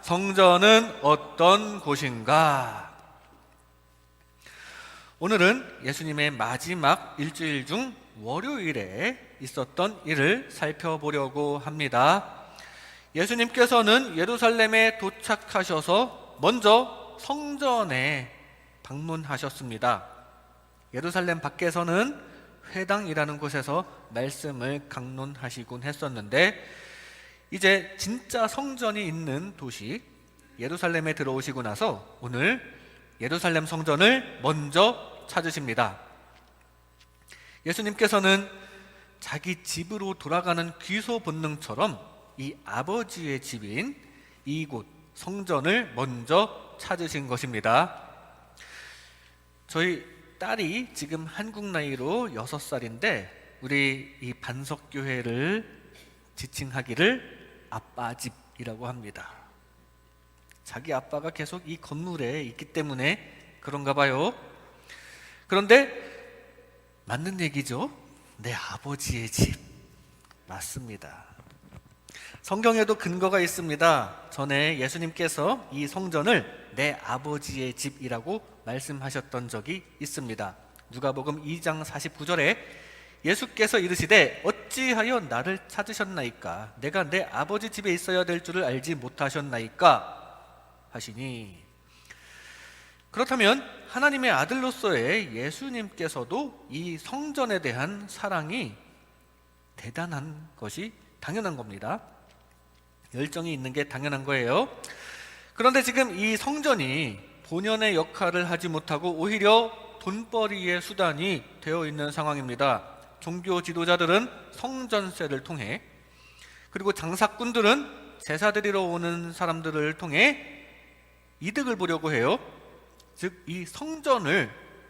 성전은 어떤 곳인가? 오늘은 예수님의 마지막 일주일 중 월요일에 있었던 일을 살펴보려고 합니다. 예수님께서는 예루살렘에 도착하셔서 먼저 성전에 방문하셨습니다. 예루살렘 밖에서는 회당이라는 곳에서 말씀을 강론하시곤 했었는데, 이제 진짜 성전이 있는 도시 예루살렘에 들어오시고 나서 오늘 예루살렘 성전을 먼저 찾으십니다. 예수님께서는 자기 집으로 돌아가는 귀소 본능처럼 이 아버지의 집인 이곳 성전을 먼저 찾으신 것입니다. 저희 딸이 지금 한국 나이로 6살인데 우리 이 반석교회를 지칭하기를 아빠 집이라고 합니다. 자기 아빠가 계속 이 건물에 있기 때문에 그런가 봐요. 그런데 맞는 얘기죠. 내 아버지의 집. 맞습니다. 성경에도 근거가 있습니다. 전에 예수님께서 이 성전을 내 아버지의 집이라고 말씀하셨던 적이 있습니다. 누가복음 2장 49절에 예수께서 이르시되 어찌하여 나를 찾으셨나이까? 내가 내 아버지 집에 있어야 될 줄을 알지 못하셨나이까? 하시니, 그렇다면 하나님의 아들로서의 예수님께서도 이 성전에 대한 사랑이 대단한 것이 당연한 겁니다. 열정이 있는 게 당연한 거예요. 그런데 지금 이 성전이 본연의 역할을 하지 못하고 오히려 돈벌이의 수단이 되어 있는 상황입니다. 종교 지도자들은 성전세를 통해, 그리고 장사꾼들은 제사 드리러 오는 사람들을 통해 이득을 보려고 해요. 즉, 이 성전을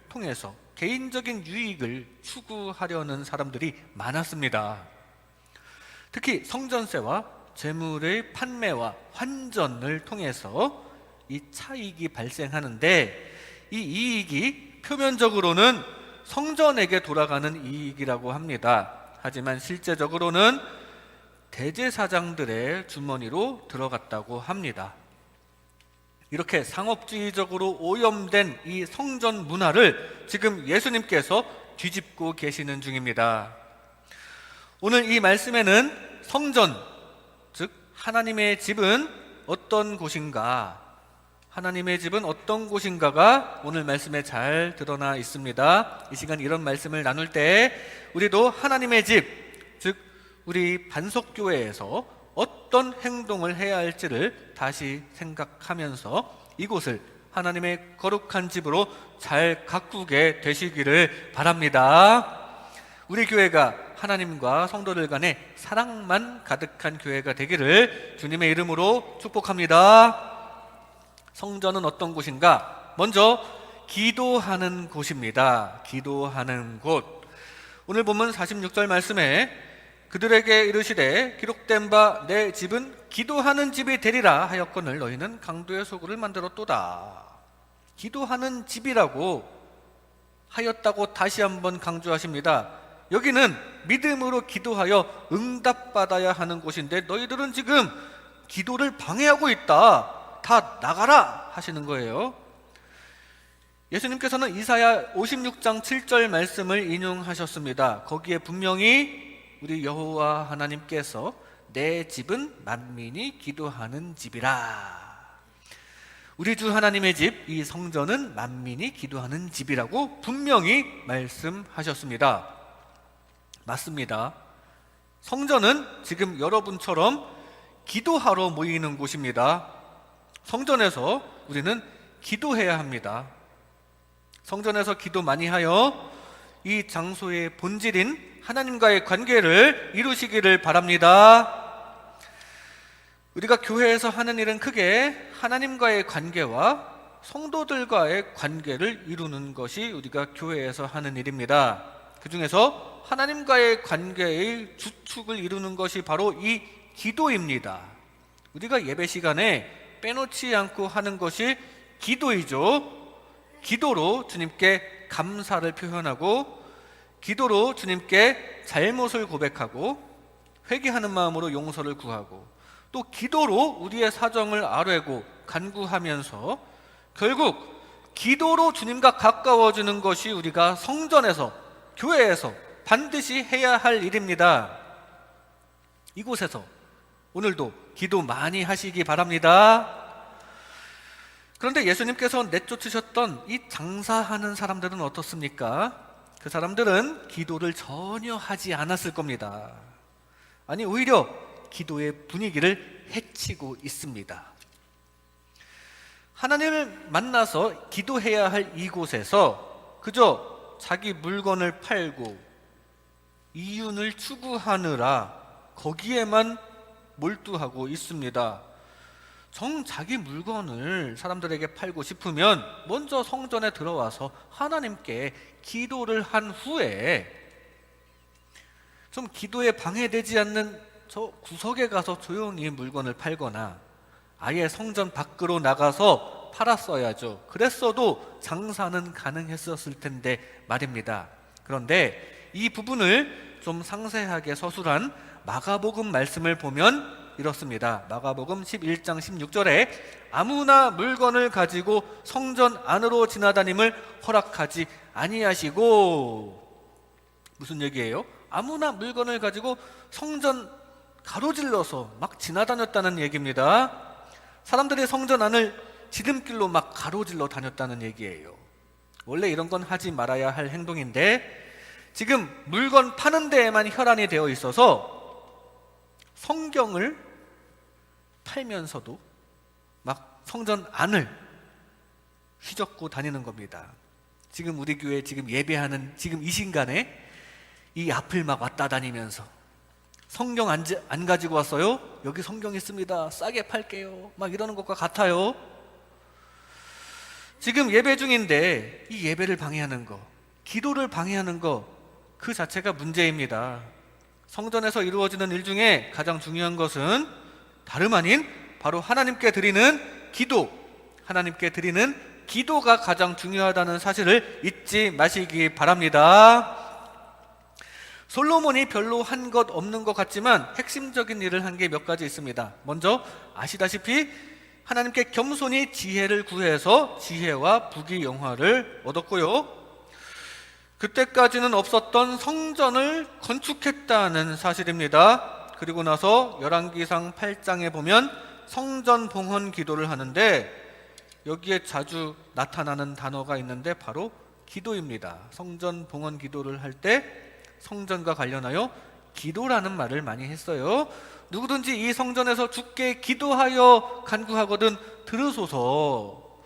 통해서 개인적인 유익을 추구하려는 사람들이 많았습니다. 특히 성전세와 재물의 판매와 환전을 통해서 이 차익이 발생하는데, 이 이익이 표면적으로는 성전에게 돌아가는 이익이라고 합니다. 하지만 실제적으로는 대제사장들의 주머니로 들어갔다고 합니다. 이렇게 상업주의적으로 오염된 이 성전 문화를 지금 예수님께서 뒤집고 계시는 중입니다. 오늘 이 말씀에는 성전, 즉 하나님의 집은 어떤 곳인가, 하나님의 집은 어떤 곳인가가 오늘 말씀에 잘 드러나 있습니다. 이 시간 이런 말씀을 나눌 때 우리도 하나님의 집, 즉 우리 반석교회에서 어떤 행동을 해야 할지를 다시 생각하면서 이곳을 하나님의 거룩한 집으로 잘 가꾸게 되시기를 바랍니다. 우리 교회가 하나님과 성도들 간의 사랑만 가득한 교회가 되기를 주님의 이름으로 축복합니다. 성전은 어떤 곳인가? 먼저 기도하는 곳입니다. 기도하는 곳. 오늘 본문 46절 말씀에 그들에게 이르시되 기록된 바 내 집은 기도하는 집이 되리라 하였거늘 너희는 강도의 소굴을 만들었도다. 기도하는 집이라고 하였다고 다시 한번 강조하십니다. 여기는 믿음으로 기도하여 응답받아야 하는 곳인데 너희들은 지금 기도를 방해하고 있다. 다 나가라 하시는 거예요. 예수님께서는 이사야 56장 7절 말씀을 인용하셨습니다. 거기에 분명히 우리 여호와 하나님께서 내 집은 만민이 기도하는 집이라. 우리 주 하나님의 집, 이 성전은 만민이 기도하는 집이라고 분명히 말씀하셨습니다. 맞습니다. 성전은 지금 여러분처럼 기도하러 모이는 곳입니다. 성전에서 우리는 기도해야 합니다. 성전에서 기도 많이 하여 이 장소의 본질인 하나님과의 관계를 이루시기를 바랍니다. 우리가 교회에서 하는 일은 크게 하나님과의 관계와 성도들과의 관계를 이루는 것이 우리가 교회에서 하는 일입니다. 그 중에서 하나님과의 관계의 주축을 이루는 것이 바로 이 기도입니다. 우리가 예배 시간에 빼놓지 않고 하는 것이 기도이죠. 기도로 주님께 감사를 표현하고, 기도로 주님께 잘못을 고백하고, 회개하는 마음으로 용서를 구하고, 또 기도로 우리의 사정을 아뢰고 간구하면서 결국 기도로 주님과 가까워지는 것이 우리가 성전에서, 교회에서 반드시 해야 할 일입니다. 이곳에서 오늘도 기도 많이 하시기 바랍니다. 그런데 예수님께서 내쫓으셨던 이 장사하는 사람들은 어떻습니까? 그 사람들은 기도를 전혀 하지 않았을 겁니다. 아니, 오히려 기도의 분위기를 해치고 있습니다. 하나님을 만나서 기도해야 할 이곳에서 그저 자기 물건을 팔고 이윤을 추구하느라 거기에만 몰두하고 있습니다. 정 자기 물건을 사람들에게 팔고 싶으면 먼저 성전에 들어와서 하나님께 기도를 한 후에 좀 기도에 방해되지 않는 저 구석에 가서 조용히 물건을 팔거나 아예 성전 밖으로 나가서 팔았어야죠. 그랬어도 장사는 가능했었을 텐데 말입니다. 그런데 이 부분을 좀 상세하게 서술한 마가복음 말씀을 보면 이렇습니다. 마가복음 11장 16절에 아무나 물건을 가지고 성전 안으로 지나다님을 허락하지 아니하시고, 무슨 얘기예요? 아무나 물건을 가지고 성전 가로질러서 막 지나다녔다는 얘기입니다. 사람들이 성전 안을 지름길로 막 가로질러 다녔다는 얘기예요. 원래 이런 건 하지 말아야 할 행동인데 지금 물건 파는 데에만 혈안이 되어 있어서 성경을 팔면서도 막 성전 안을 휘젓고 다니는 겁니다. 지금 우리 교회 지금 예배하는 지금 이 순간에 이 앞을 막 왔다 다니면서 성경 안 가지고 왔어요? 여기 성경 있습니다. 싸게 팔게요. 막 이러는 것과 같아요. 지금 예배 중인데 이 예배를 방해하는 거, 기도를 방해하는 거, 그 자체가 문제입니다. 성전에서 이루어지는 일 중에 가장 중요한 것은 다름 아닌 바로 하나님께 드리는 기도, 하나님께 드리는 기도가 가장 중요하다는 사실을 잊지 마시기 바랍니다. 솔로몬이 별로 한 것 없는 것 같지만 핵심적인 일을 한 게 몇 가지 있습니다. 먼저 아시다시피 하나님께 겸손히 지혜를 구해서 지혜와 부귀영화를 얻었고요. 그때까지는 없었던 성전을 건축했다는 사실입니다. 그리고 나서 열왕기상 8장에 보면 성전 봉헌 기도를 하는데 여기에 자주 나타나는 단어가 있는데 바로 기도입니다. 성전 봉헌 기도를 할 때 성전과 관련하여 기도라는 말을 많이 했어요. 누구든지 이 성전에서 주께 기도하여 간구하거든 들으소서.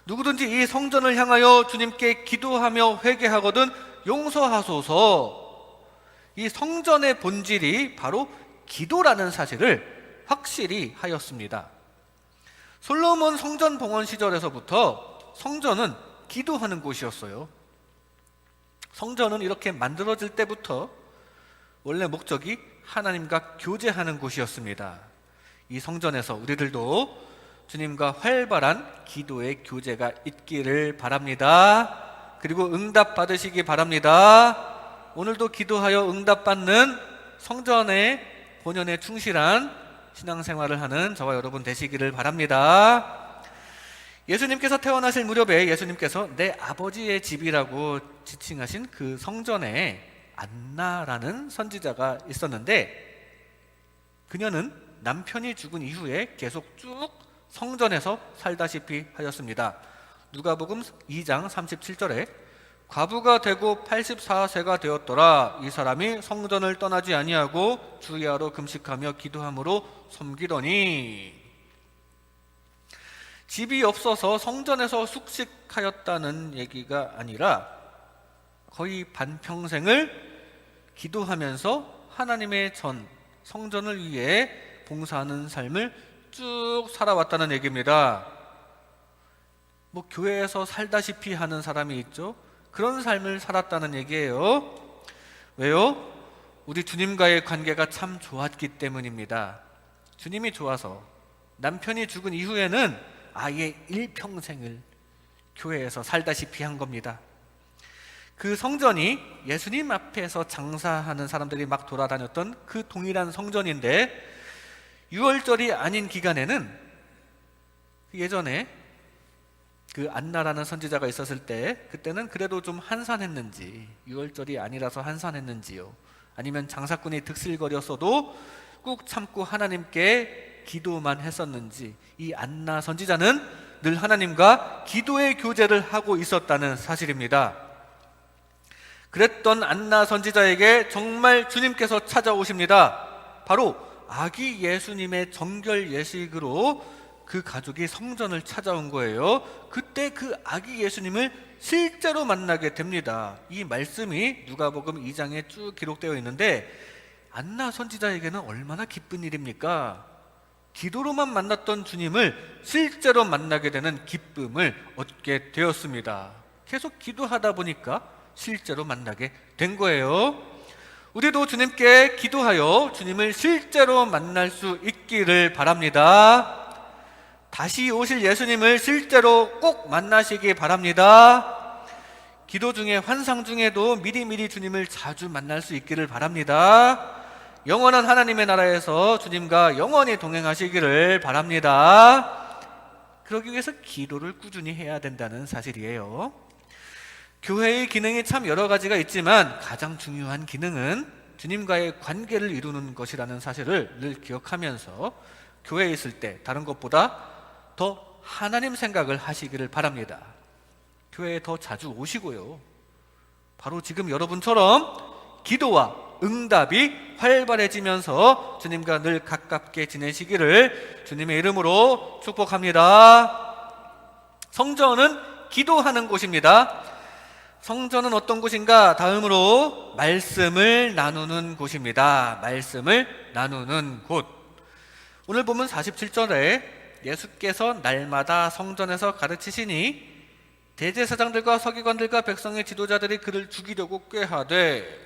누구든지 이 성전을 향하여 주님께 기도하며 회개하거든 용서하소서. 이 성전의 본질이 바로 기도라는 사실을 확실히 하였습니다. 솔로몬 성전 봉헌 시절에서부터 성전은 기도하는 곳이었어요. 성전은 이렇게 만들어질 때부터 원래 목적이 하나님과 교제하는 곳이었습니다. 이 성전에서 우리들도 주님과 활발한 기도의 교제가 있기를 바랍니다. 그리고 응답 받으시기 바랍니다. 오늘도 기도하여 응답받는 성전의 본연에 충실한 신앙생활을 하는 저와 여러분 되시기를 바랍니다. 예수님께서 태어나실 무렵에 예수님께서 내 아버지의 집이라고 지칭하신 그 성전에 안나라는 선지자가 있었는데 그녀는 남편이 죽은 이후에 계속 쭉 성전에서 살다시피 하였습니다. 누가복음 2장 37절에 과부가 되고 84세가 되었더라. 이 사람이 성전을 떠나지 아니하고 주야로 금식하며 기도함으로 섬기더니, 집이 없어서 성전에서 숙식하였다는 얘기가 아니라 거의 반평생을 기도하면서 하나님의 전 성전을 위해 봉사하는 삶을 쭉 살아왔다는 얘기입니다. 뭐 교회에서 살다시피 하는 사람이 있죠. 그런 삶을 살았다는 얘기예요. 왜요? 우리 주님과의 관계가 참 좋았기 때문입니다. 주님이 좋아서 남편이 죽은 이후에는 아예 일평생을 교회에서 살다시피 한 겁니다. 그 성전이 예수님 앞에서 장사하는 사람들이 막 돌아다녔던 그 동일한 성전인데 유월절이 아닌 기간에는 예전에 그 안나라는 선지자가 있었을 때 그때는 그래도 좀 한산했는지, 유월절이 아니라서 한산했는지요, 아니면 장사꾼이 득실거렸어도 꾹 참고 하나님께 기도만 했었는지, 이 안나 선지자는 늘 하나님과 기도의 교제를 하고 있었다는 사실입니다. 그랬던 안나 선지자에게 정말 주님께서 찾아오십니다. 바로 아기 예수님의 정결 예식으로 그 가족이 성전을 찾아온 거예요. 그때 그 아기 예수님을 실제로 만나게 됩니다. 이 말씀이 누가복음 2장에 쭉 기록되어 있는데, 안나 선지자에게는 얼마나 기쁜 일입니까? 기도로만 만났던 주님을 실제로 만나게 되는 기쁨을 얻게 되었습니다. 계속 기도하다 보니까 실제로 만나게 된 거예요. 우리도 주님께 기도하여 주님을 실제로 만날 수 있기를 바랍니다. 다시 오실 예수님을 실제로 꼭 만나시기 바랍니다. 기도 중에, 환상 중에도 미리미리 주님을 자주 만날 수 있기를 바랍니다. 영원한 하나님의 나라에서 주님과 영원히 동행하시기를 바랍니다. 그러기 위해서 기도를 꾸준히 해야 된다는 사실이에요. 교회의 기능이 참 여러 가지가 있지만 가장 중요한 기능은 주님과의 관계를 이루는 것이라는 사실을 늘 기억하면서 교회에 있을 때 다른 것보다 더 하나님 생각을 하시기를 바랍니다. 교회에 더 자주 오시고요, 바로 지금 여러분처럼 기도와 응답이 활발해지면서 주님과 늘 가깝게 지내시기를 주님의 이름으로 축복합니다. 성전은 기도하는 곳입니다. 성전은 어떤 곳인가? 다음으로 말씀을 나누는 곳입니다. 말씀을 나누는 곳. 오늘 보면 47절에 예수께서 날마다 성전에서 가르치시니 대제사장들과 서기관들과 백성의 지도자들이 그를 죽이려고 꾀하되,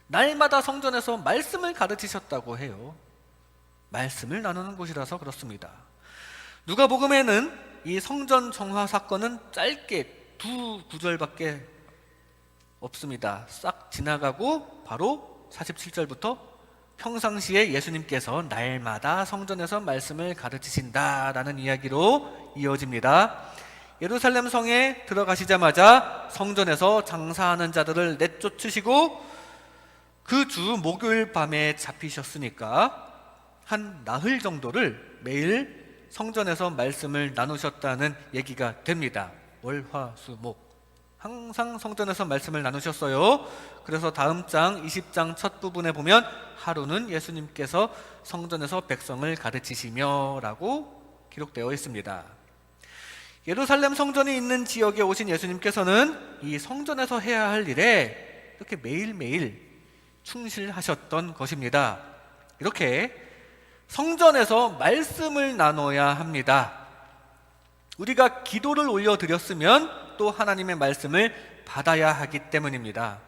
날마다 성전에서 말씀을 가르치셨다고 해요. 말씀을 나누는 곳이라서 그렇습니다. 누가복음에는 이 성전 정화 사건은 짧게 2구절밖에 없습니다. 싹 지나가고 바로 47절부터 평상시에 예수님께서 날마다 성전에서 말씀을 가르치신다라는 이야기로 이어집니다. 예루살렘 성에 들어가시자마자 성전에서 장사하는 자들을 내쫓으시고 그 주 목요일 밤에 잡히셨으니까 한 나흘 정도를 매일 성전에서 말씀을 나누셨다는 얘기가 됩니다. 월, 화, 수, 목 항상 성전에서 말씀을 나누셨어요. 그래서 다음 장 20장 첫 부분에 보면 하루는 예수님께서 성전에서 백성을 가르치시며 라고 기록되어 있습니다. 예루살렘 성전이 있는 지역에 오신 예수님께서는 이 성전에서 해야 할 일에 이렇게 매일매일 충실하셨던 것입니다. 이렇게 성전에서 말씀을 나눠야 합니다. 우리가 기도를 올려드렸으면 또 하나님의 말씀을 받아야 하기 때문입니다.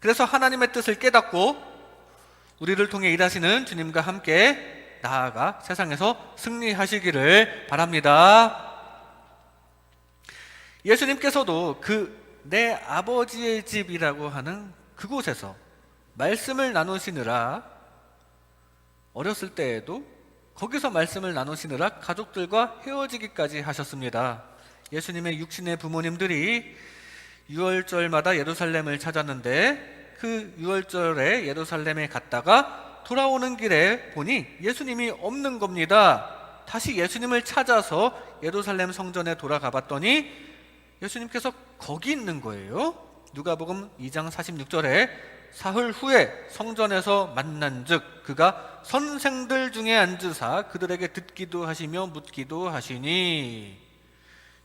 그래서 하나님의 뜻을 깨닫고 우리를 통해 일하시는 주님과 함께 나아가 세상에서 승리하시기를 바랍니다. 예수님께서도 내 아버지의 집이라고 하는 그곳에서 말씀을 나누시느라, 어렸을 때에도 거기서 말씀을 나누시느라 가족들과 헤어지기까지 하셨습니다. 예수님의 육신의 부모님들이 유월절마다 예루살렘을 찾았는데 그 유월절에 예루살렘에 갔다가 돌아오는 길에 보니 예수님이 없는 겁니다. 다시 예수님을 찾아서 예루살렘 성전에 돌아가 봤더니 예수님께서 거기 있는 거예요. 누가복음 2장 46절에 사흘 후에 성전에서 만난즉 그가 선생들 중에 앉으사 그들에게 듣기도 하시며 묻기도 하시니,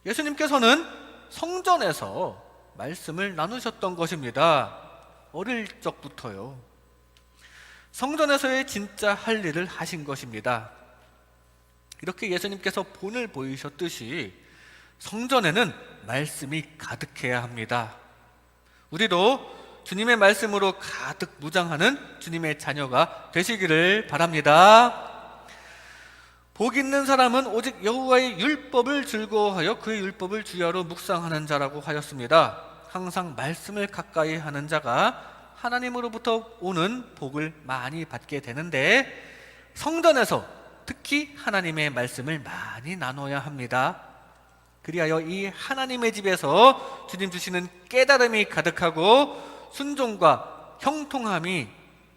예수님께서는 성전에서 말씀을 나누셨던 것입니다. 어릴 적부터요. 성전에서의 진짜 할 일을 하신 것입니다. 이렇게 예수님께서 본을 보이셨듯이 성전에는 말씀이 가득해야 합니다. 우리도 주님의 말씀으로 가득 무장하는 주님의 자녀가 되시기를 바랍니다. 복 있는 사람은 오직 여호와의 율법을 즐거워하여 그의 율법을 주야로 묵상하는 자라고 하였습니다. 항상 말씀을 가까이 하는 자가 하나님으로부터 오는 복을 많이 받게 되는데, 성전에서 특히 하나님의 말씀을 많이 나눠야 합니다. 그리하여 이 하나님의 집에서 주님 주시는 깨달음이 가득하고 순종과 형통함이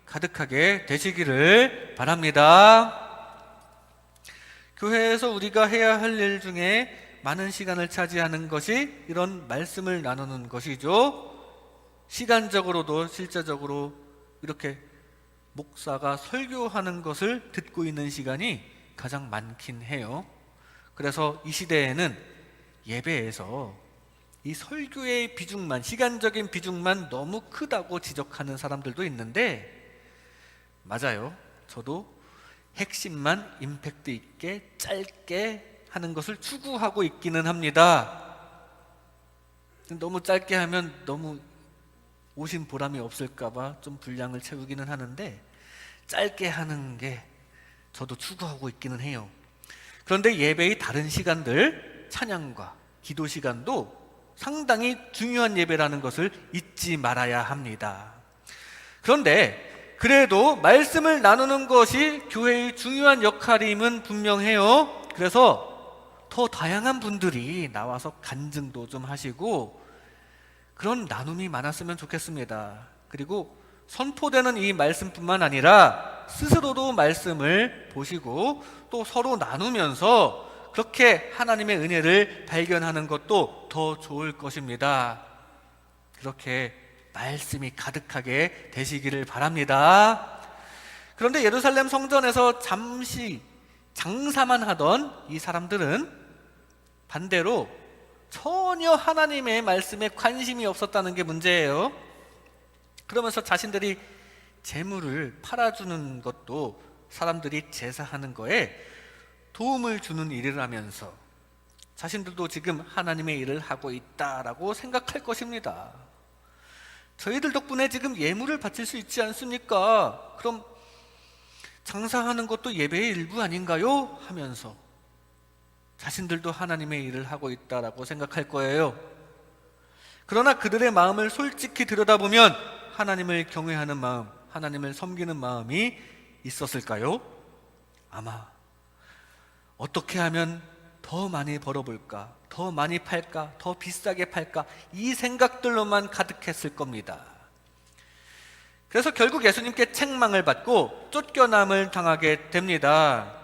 가득하게 되시기를 바랍니다. 교회에서 우리가 해야 할 일 중에 많은 시간을 차지하는 것이 이런 말씀을 나누는 것이죠. 시간적으로도 실제적으로 이렇게 목사가 설교하는 것을 듣고 있는 시간이 가장 많긴 해요. 그래서 이 시대에는 예배에서 이 설교의 비중만, 시간적인 비중만 너무 크다고 지적하는 사람들도 있는데, 맞아요. 저도 핵심만 임팩트 있게 짧게 하는 것을 추구하고 있기는 합니다. 너무 짧게 하면 너무 오신 보람이 없을까봐 좀 분량을 채우기는 하는데, 짧게 하는 게 저도 추구하고 있기는 해요. 그런데 예배의 다른 시간들, 찬양과 기도 시간도 상당히 중요한 예배라는 것을 잊지 말아야 합니다. 그런데 그래도 말씀을 나누는 것이 교회의 중요한 역할임은 분명해요. 그래서 더 다양한 분들이 나와서 간증도 좀 하시고 그런 나눔이 많았으면 좋겠습니다. 그리고 선포되는 이 말씀뿐만 아니라 스스로도 말씀을 보시고 또 서로 나누면서 그렇게 하나님의 은혜를 발견하는 것도 더 좋을 것입니다. 그렇게 말씀이 가득하게 되시기를 바랍니다. 그런데 예루살렘 성전에서 잠시 장사만 하던 이 사람들은 반대로 전혀 하나님의 말씀에 관심이 없었다는 게 문제예요. 그러면서 자신들이 재물을 팔아주는 것도 사람들이 제사하는 거에 도움을 주는 일이라면서 자신들도 지금 하나님의 일을 하고 있다라고 생각할 것입니다. 저희들 덕분에 지금 예물을 바칠 수 있지 않습니까? 그럼 장사하는 것도 예배의 일부 아닌가요? 하면서 자신들도 하나님의 일을 하고 있다라고 생각할 거예요. 그러나 그들의 마음을 솔직히 들여다보면 하나님을 경외하는 마음, 하나님을 섬기는 마음이 있었을까요? 아마 어떻게 하면 더 많이 벌어볼까, 더 많이 팔까, 더 비싸게 팔까, 이 생각들로만 가득했을 겁니다. 그래서 결국 예수님께 책망을 받고 쫓겨남을 당하게 됩니다.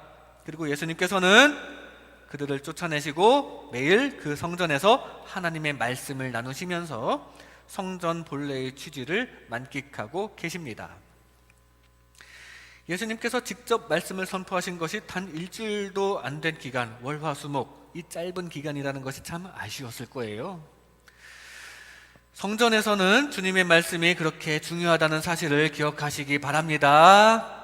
그리고 예수님께서는 그들을 쫓아내시고 매일 그 성전에서 하나님의 말씀을 나누시면서 성전 본래의 취지를 만끽하고 계십니다. 예수님께서 직접 말씀을 선포하신 것이 단 일주일도 안 된 기간, 월화수목, 이 짧은 기간이라는 것이 참 아쉬웠을 거예요. 성전에서는 주님의 말씀이 그렇게 중요하다는 사실을 기억하시기 바랍니다.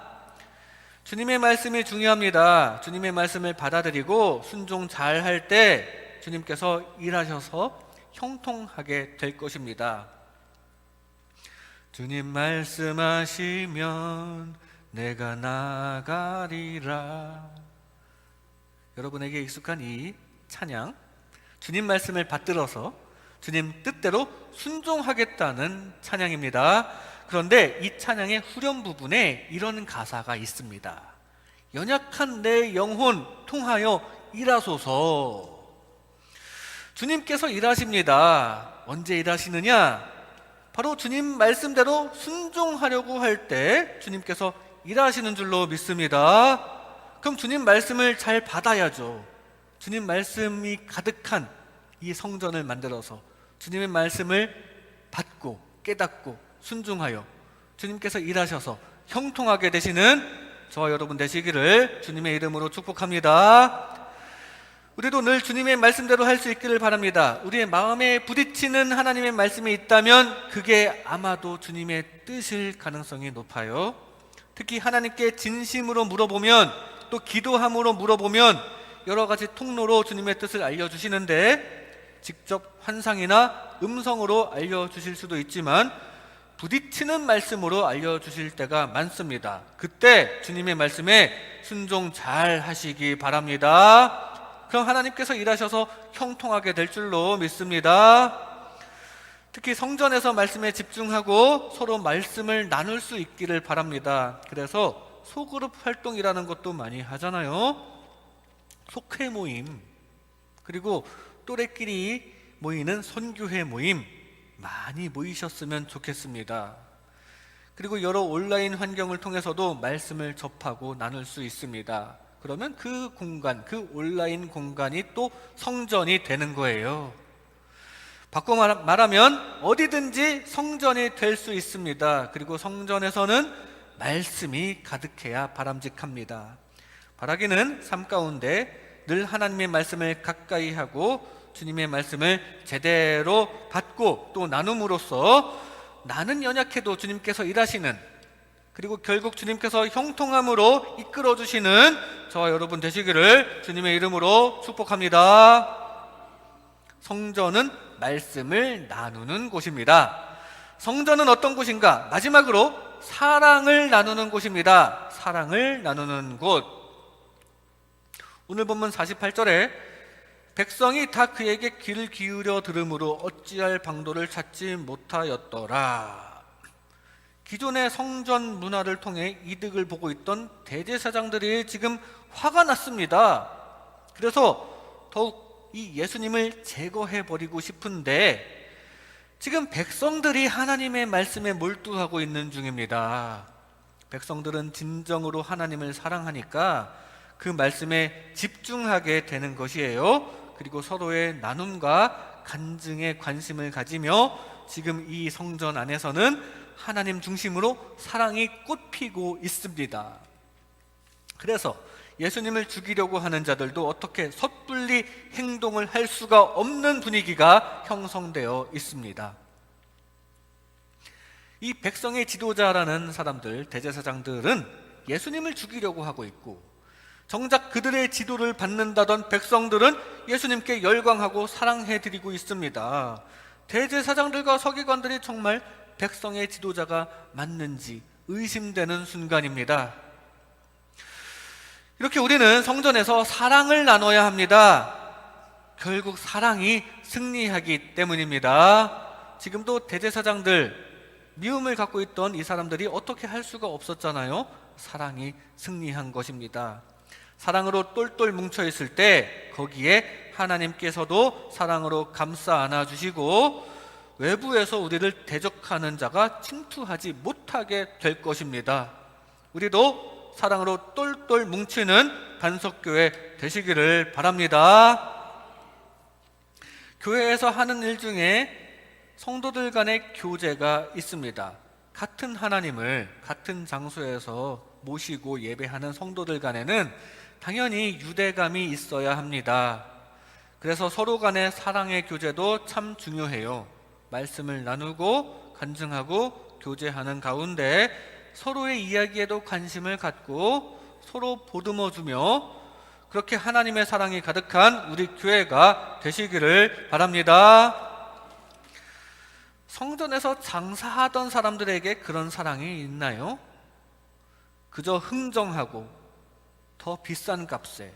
주님의 말씀이 중요합니다. 주님의 말씀을 받아들이고 순종 잘 할 때 주님께서 일하셔서 형통하게 될 것입니다. 주님 말씀하시면 내가 나가리라. 여러분에게 익숙한 이 찬양, 주님 말씀을 받들어서 주님 뜻대로 순종하겠다는 찬양입니다. 그런데 이 찬양의 후렴 부분에 이런 가사가 있습니다. 연약한 내 영혼 통하여 일하소서. 주님께서 일하십니다. 언제 일하시느냐? 바로 주님 말씀대로 순종하려고 할 때 주님께서 일하시는 줄로 믿습니다. 그럼 주님 말씀을 잘 받아야죠. 주님 말씀이 가득한 이 성전을 만들어서 주님의 말씀을 받고 깨닫고 순종하여 주님께서 일하셔서 형통하게 되시는 저와 여러분 되시기를 주님의 이름으로 축복합니다. 우리도 늘 주님의 말씀대로 할 수 있기를 바랍니다. 우리의 마음에 부딪히는 하나님의 말씀이 있다면 그게 아마도 주님의 뜻일 가능성이 높아요. 특히 하나님께 진심으로 물어보면 또 기도함으로 물어보면 여러 가지 통로로 주님의 뜻을 알려주시는데 직접 환상이나 음성으로 알려주실 수도 있지만 부딪히는 말씀으로 알려주실 때가 많습니다. 그때 주님의 말씀에 순종 잘 하시기 바랍니다. 그럼 하나님께서 일하셔서 형통하게 될 줄로 믿습니다. 특히 성전에서 말씀에 집중하고 서로 말씀을 나눌 수 있기를 바랍니다. 그래서 소그룹 활동이라는 것도 많이 하잖아요. 속회 모임, 그리고 또래끼리 모이는 선교회 모임 많이 모이셨으면 좋겠습니다. 그리고 여러 온라인 환경을 통해서도 말씀을 접하고 나눌 수 있습니다. 그러면 그 공간, 그 온라인 공간이 또 성전이 되는 거예요. 바꿔 말하면 어디든지 성전이 될 수 있습니다. 그리고 성전에서는 말씀이 가득해야 바람직합니다. 바라기는 삶 가운데 늘 하나님의 말씀을 가까이 하고 주님의 말씀을 제대로 받고 또 나눔으로써 나는 연약해도 주님께서 일하시는, 그리고 결국 주님께서 형통함으로 이끌어 주시는 저와 여러분 되시기를 주님의 이름으로 축복합니다. 성전은 말씀을 나누는 곳입니다. 성전은 어떤 곳인가? 마지막으로 사랑을 나누는 곳입니다. 사랑을 나누는 곳. 오늘 본문 48절에 백성이 다 그에게 귀를 기울여 들으므로 어찌할 방도를 찾지 못하였더라. 기존의 성전 문화를 통해 이득을 보고 있던 대제사장들이 지금 화가 났습니다. 그래서 더욱 이 예수님을 제거해버리고 싶은데 지금 백성들이 하나님의 말씀에 몰두하고 있는 중입니다. 백성들은 진정으로 하나님을 사랑하니까 그 말씀에 집중하게 되는 것이에요. 그리고 서로의 나눔과 간증에 관심을 가지며 지금 이 성전 안에서는 하나님 중심으로 사랑이 꽃피고 있습니다. 그래서 예수님을 죽이려고 하는 자들도 어떻게 섣불리 행동을 할 수가 없는 분위기가 형성되어 있습니다. 이 백성의 지도자라는 사람들, 대제사장들은 예수님을 죽이려고 하고 있고, 정작 그들의 지도를 받는다던 백성들은 예수님께 열광하고 사랑해드리고 있습니다. 대제사장들과 서기관들이 정말 백성의 지도자가 맞는지 의심되는 순간입니다. 이렇게 우리는 성전에서 사랑을 나눠야 합니다. 결국 사랑이 승리하기 때문입니다. 지금도 대제사장들, 미움을 갖고 있던 이 사람들이 어떻게 할 수가 없었잖아요. 사랑이 승리한 것입니다. 사랑으로 똘똘 뭉쳐있을 때 거기에 하나님께서도 사랑으로 감싸 안아주시고 외부에서 우리를 대적하는 자가 침투하지 못하게 될 것입니다. 우리도 사랑으로 똘똘 뭉치는 반석교회 되시기를 바랍니다. 교회에서 하는 일 중에 성도들 간의 교제가 있습니다. 같은 하나님을 같은 장소에서 모시고 예배하는 성도들 간에는 당연히 유대감이 있어야 합니다. 그래서 서로 간의 사랑의 교제도 참 중요해요. 말씀을 나누고 간증하고 교제하는 가운데 서로의 이야기에도 관심을 갖고 서로 보듬어주며 그렇게 하나님의 사랑이 가득한 우리 교회가 되시기를 바랍니다. 성전에서 장사하던 사람들에게 그런 사랑이 있나요? 그저 흥정하고 더 비싼 값에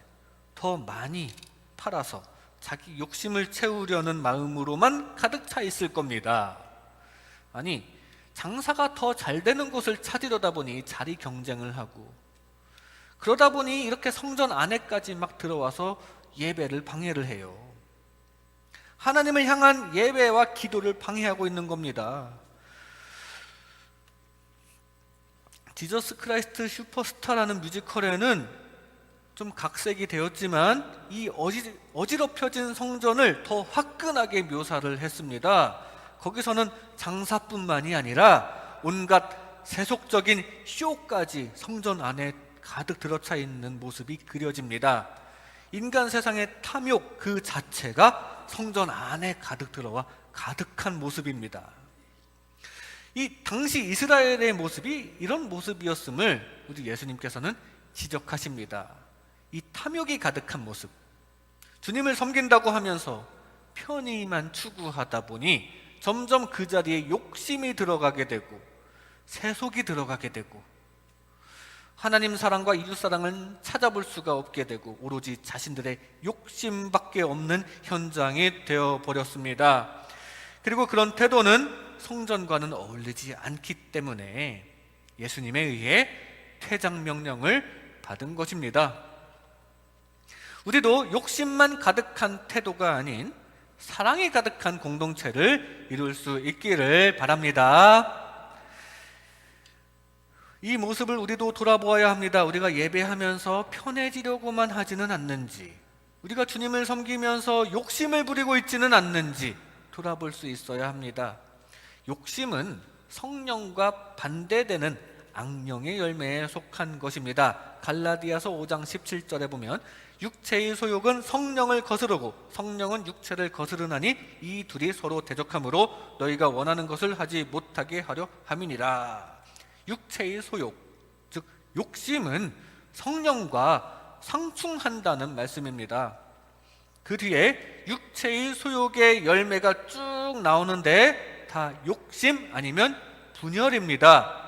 더 많이 팔아서 자기 욕심을 채우려는 마음으로만 가득 차 있을 겁니다. 아니, 장사가 더 잘 되는 곳을 찾으려다 보니 자리 경쟁을 하고, 그러다 보니 이렇게 성전 안에까지 막 들어와서 예배를 방해를 해요. 하나님을 향한 예배와 기도를 방해하고 있는 겁니다. 지저스 크라이스트 슈퍼스타라는 뮤지컬에는 좀 각색이 되었지만 이 어지럽혀진 성전을 더 화끈하게 묘사를 했습니다. 거기서는 장사뿐만이 아니라 온갖 세속적인 쇼까지 성전 안에 가득 들어차 있는 모습이 그려집니다. 인간 세상의 탐욕 그 자체가 성전 안에 가득 들어와 가득한 모습입니다. 이 당시 이스라엘의 모습이 이런 모습이었음을 우리 예수님께서는 지적하십니다. 이 탐욕이 가득한 모습, 주님을 섬긴다고 하면서 편의만 추구하다 보니 점점 그 자리에 욕심이 들어가게 되고 세속이 들어가게 되고 하나님 사랑과 이웃 사랑은 찾아볼 수가 없게 되고 오로지 자신들의 욕심밖에 없는 현장이 되어버렸습니다. 그리고 그런 태도는 성전과는 어울리지 않기 때문에 예수님에 의해 퇴장 명령을 받은 것입니다. 우리도 욕심만 가득한 태도가 아닌 사랑이 가득한 공동체를 이룰 수 있기를 바랍니다. 이 모습을 우리도 돌아보아야 합니다. 우리가 예배하면서 편해지려고만 하지는 않는지, 우리가 주님을 섬기면서 욕심을 부리고 있지는 않는지 돌아볼 수 있어야 합니다. 욕심은 성령과 반대되는 악령의 열매에 속한 것입니다. 갈라디아서 5장 17절에 보면 육체의 소욕은 성령을 거스르고 성령은 육체를 거스르나니 이 둘이 서로 대적하므로 너희가 원하는 것을 하지 못하게 하려 함이니라. 육체의 소욕, 즉 욕심은 성령과 상충한다는 말씀입니다. 그 뒤에 육체의 소욕의 열매가 쭉 나오는데 다 욕심 아니면 분열입니다.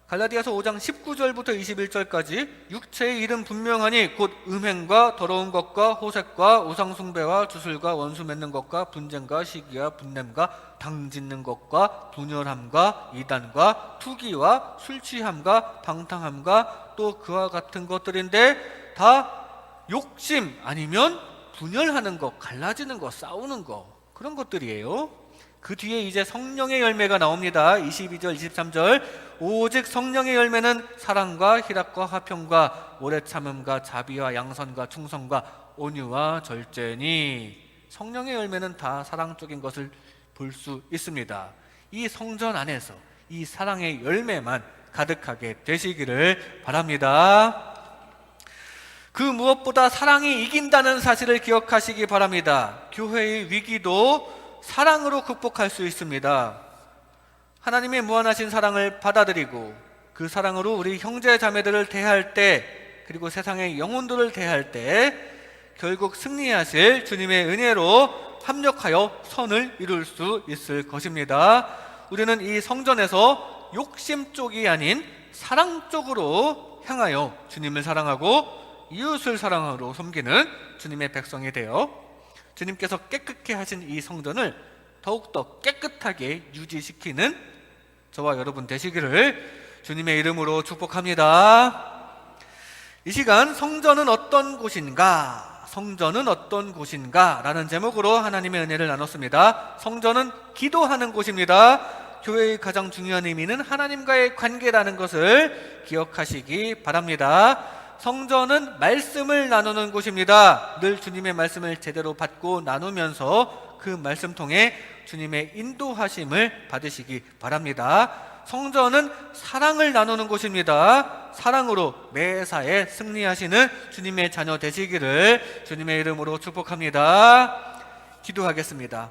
갈라디아서 5장 19절부터 21절까지 육체의 일은 분명하니 곧 음행과 더러운 것과 호색과 우상숭배와 주술과 원수 맺는 것과 분쟁과 시기와 분냄과 당짓는 것과 분열함과 이단과 투기와 술취함과 방탕함과 또 그와 같은 것들인데 다 욕심 아니면 분열하는 것, 갈라지는 것, 싸우는 것, 그런 것들이에요. 그 뒤에 이제 성령의 열매가 나옵니다. 22절, 23절. 오직 성령의 열매는 사랑과 희락과 화평과 오래 참음과 자비와 양선과 충성과 온유와 절제니. 성령의 열매는 다 사랑 쪽인 것을 볼 수 있습니다. 이 성전 안에서 이 사랑의 열매만 가득하게 되시기를 바랍니다. 그 무엇보다 사랑이 이긴다는 사실을 기억하시기 바랍니다. 교회의 위기도 사랑으로 극복할 수 있습니다. 하나님의 무한하신 사랑을 받아들이고 그 사랑으로 우리 형제 자매들을 대할 때, 그리고 세상의 영혼들을 대할 때 결국 승리하실 주님의 은혜로 합력하여 선을 이룰 수 있을 것입니다. 우리는 이 성전에서 욕심 쪽이 아닌 사랑 쪽으로 향하여 주님을 사랑하고 이웃을 사랑으로 섬기는 주님의 백성이 되어 주님께서 깨끗게 하신 이 성전을 더욱더 깨끗하게 유지시키는 저와 여러분 되시기를 주님의 이름으로 축복합니다. 이 시간 성전은 어떤 곳인가? 성전은 어떤 곳인가? 라는 제목으로 하나님의 은혜를 나눴습니다. 성전은 기도하는 곳입니다. 교회의 가장 중요한 의미는 하나님과의 관계라는 것을 기억하시기 바랍니다. 성전은 말씀을 나누는 곳입니다. 늘 주님의 말씀을 제대로 받고 나누면서 그 말씀 통해 주님의 인도하심을 받으시기 바랍니다. 성전은 사랑을 나누는 곳입니다. 사랑으로 매사에 승리하시는 주님의 자녀 되시기를 주님의 이름으로 축복합니다. 기도하겠습니다.